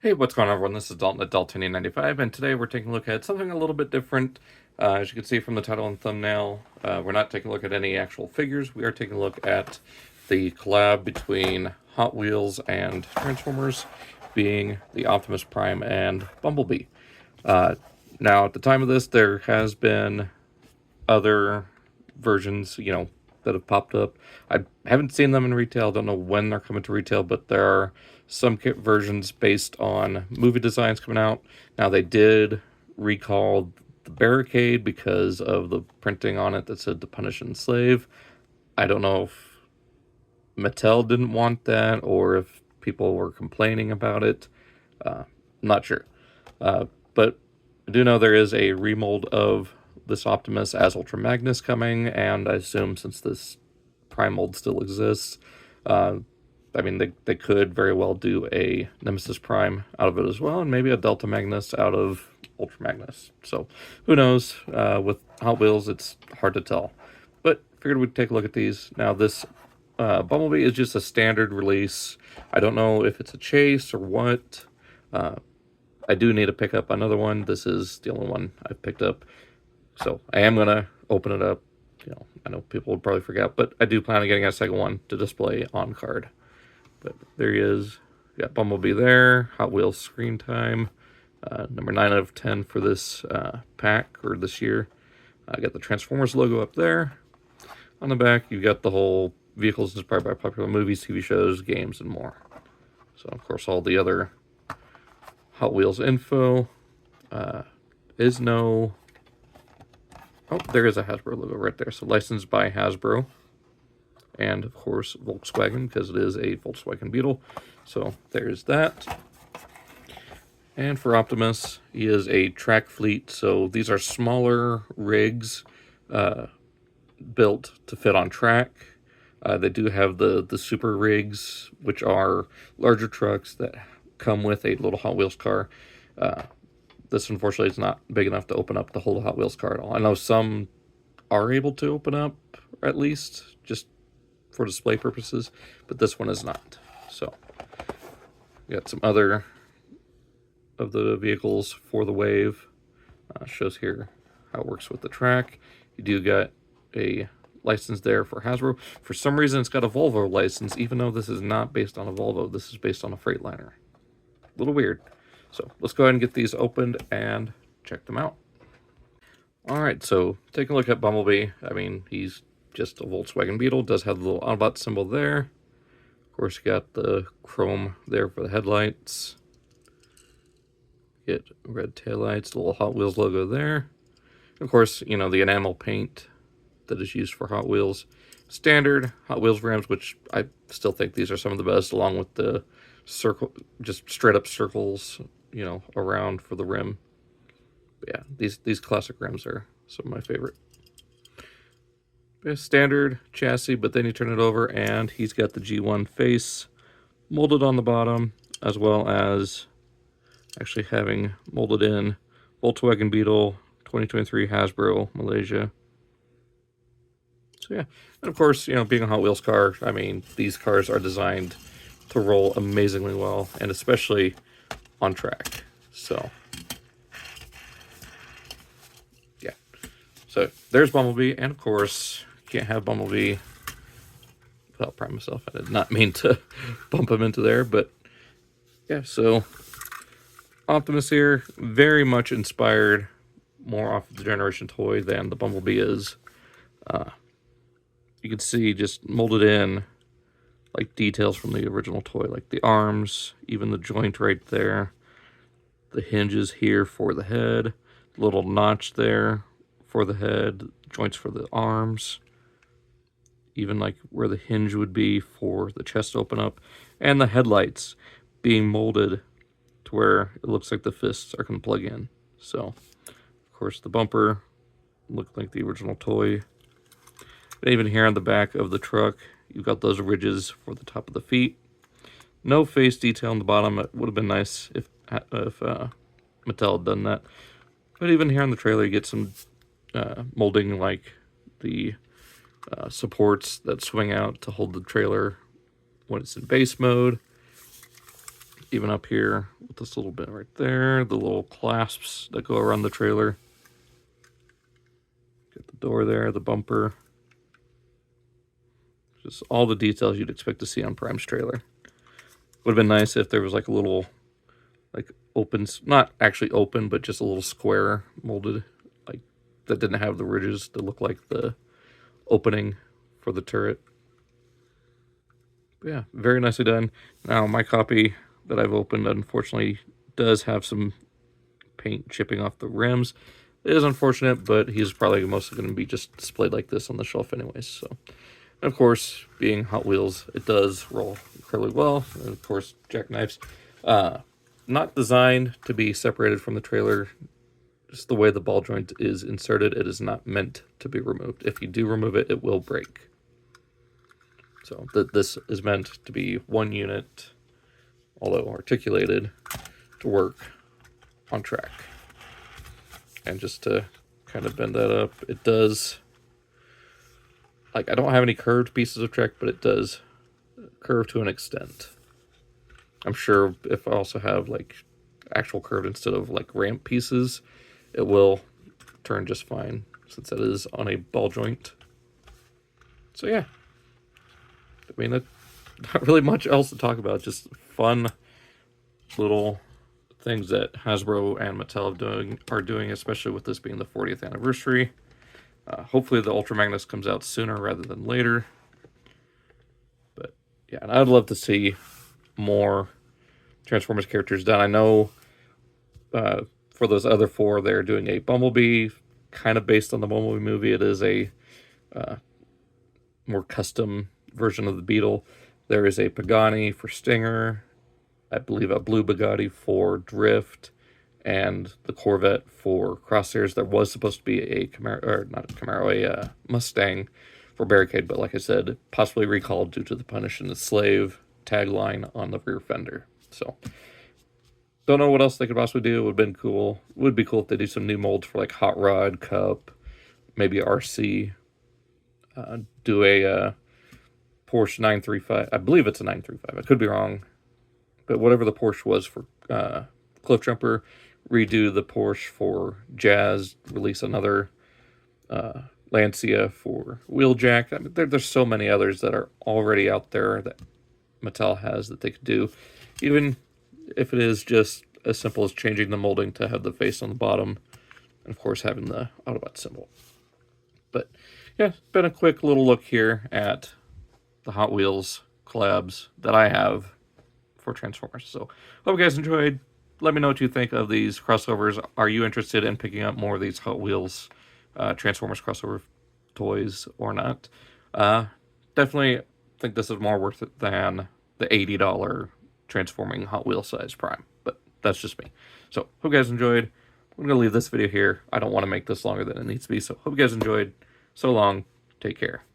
Hey, what's going on, everyone? This is Dalton at Daltonian95, and today we're taking a look at something a little bit different. As you can see from the title and thumbnail, we're not taking a look at any actual figures. We are taking a look at the collab between Hot Wheels and Transformers, being the Optimus Prime and Bumblebee. Uh, Now, at the time of this, there has been other versions, that have popped up. I haven't seen them in retail. Don't know when they're coming to retail, but there are some kit versions based on movie designs coming out. Now, they did recall the barricade because of the printing on it that said to punish and enslave. I don't know if Mattel didn't want that or if people were complaining about it. I'm not sure. But I do know there is a remold of this Optimus as Ultra Magnus coming, and I assume since this Prime mold still exists, I mean, they could very well do a Nemesis Prime out of it as well, and maybe a Delta Magnus out of Ultra Magnus. So, who knows? With Hot Wheels, it's hard to tell. But figured we'd take a look at these. Now, this Bumblebee is just a standard release. I don't know if it's a chase or what. I do need to pick up another one. This is the only one I've picked up. So I am going to open it up. I know people would probably forget, but I do plan on getting a second one to display on card. But there he is. We got Bumblebee there. Hot Wheels screen time. Number 9 out of 10 for this pack, or this year. I got the Transformers logo up there. On the back, you've got the whole vehicles inspired by popular movies, TV shows, games, and more. So, of course, all the other Hot Wheels info. Is no... Oh, there is a Hasbro logo right there. So licensed by Hasbro. And, of course, Volkswagen, because it is a Volkswagen Beetle. So there's that. And for Optimus, he is a track fleet. So these are smaller rigs built to fit on track. They do have the super rigs, which are larger trucks that come with a little Hot Wheels car. This, unfortunately, is not big enough to open up the whole Hot Wheels car at all. I know some are able to open up, at least, just for display purposes, but this one is not. So, we got some other of the vehicles for the wave. Shows here how it works with the track. You do got a license there for Hasbro. For some reason, it's got a Volvo license, even though this is not based on a Volvo. This is based on a Freightliner. A little weird. So let's go ahead and get these opened and check them out. All right, so taking a look at Bumblebee. I mean, he's just a Volkswagen Beetle. Does have the little Autobot symbol there. Of course, you got the chrome there for the headlights. Get red taillights, the little Hot Wheels logo there. Of course, the enamel paint that is used for Hot Wheels. Standard Hot Wheels rims, which I still think these are some of the best, along with the circle, just straight up circles, around for the rim. But yeah, these classic rims are some of my favorite. Standard chassis, but then you turn it over and he's got the G1 face molded on the bottom, as well as actually having molded in Volkswagen Beetle 2023 Hasbro Malaysia. So yeah, and of course, being a Hot Wheels car, I mean, these cars are designed to roll amazingly well, and especially on track. So yeah, so there's Bumblebee, and of course, can't have Bumblebee without Prime myself. I did not mean to bump him into there, but yeah, so Optimus here, very much inspired more off of the Generation toy than the Bumblebee is. You can see just molded in like details from the original toy, like the arms, even the joint right there, the hinges here for the head, the little notch there for the head, joints for the arms, even like where the hinge would be for the chest to open up, and the headlights being molded to where it looks like the fists are going to plug in. So, of course, the bumper looked like the original toy. And even here on the back of the truck, you've got those ridges for the top of the feet. No face detail on the bottom. It would have been nice if Mattel had done that. But even here on the trailer, you get some molding like the supports that swing out to hold the trailer when it's in base mode. even up here with this little bit right there, the little clasps that go around the trailer. Got the door there, the bumper. Just all the details you'd expect to see on Prime's trailer. Would have been nice if there was like a little, like opens, not actually open, but just a little square molded, like that didn't have the ridges to look like the opening for the turret. But yeah, very nicely done. Now my copy that I've opened unfortunately does have some paint chipping off the rims. It is unfortunate, but he's probably mostly going to be just displayed like this on the shelf anyways. So, and of course, being Hot Wheels, it does roll incredibly well. And of course, jackknives. Not designed to be separated from the trailer. Just the way the ball joint is inserted, it is not meant to be removed. If you do remove it, it will break. So this is meant to be one unit, although articulated, to work on track. And just to kind of bend that up, it does, like, I don't have any curved pieces of track, but it does curve to an extent. I'm sure if I also have like actual curved instead of like ramp pieces, it will turn just fine since it is on a ball joint. So yeah, I mean, not really much else to talk about. Just fun little things that Hasbro and Mattel are doing, especially with this being the 40th anniversary. Hopefully the Ultra Magnus comes out sooner rather than later. But yeah, and I'd love to see more Transformers characters done. I know for those other four, they're doing a Bumblebee, kind of based on the Bumblebee movie. It is a more custom version of the Beetle. There is a Pagani for Stinger, I believe a blue Bugatti for Drift, and the Corvette for Crosshairs. There was supposed to be a Camaro, or not a Camaro, a Mustang for Barricade, but like I said, possibly recalled due to the Punish and the Slave tagline on the rear fender. So, don't know what else they could possibly do. It would have been cool. It would be cool if they do some new molds for like Hot Rod, Cup, maybe RC. Do a Porsche 935. I believe it's a 935. I could be wrong. But whatever the Porsche was for Cliff Jumper, redo the Porsche for Jazz, release another Lancia for Wheeljack. I mean, there's so many others that are already out there that Mattel has that they could do. Even if it is just as simple as changing the molding to have the face on the bottom, and of course having the Autobot symbol. But yeah, it's been a quick little look here at the Hot Wheels collabs that I have for Transformers. So hope you guys enjoyed. Let me know what you think of these crossovers. Are you interested in picking up more of these Hot Wheels Transformers crossover toys or not? Definitely think this is more worth it than the $80 transforming Hot Wheels size Prime, but that's just me. So hope you guys enjoyed. I'm gonna leave this video here. I don't want to make this longer than it needs to be, so hope you guys enjoyed. So long, take care.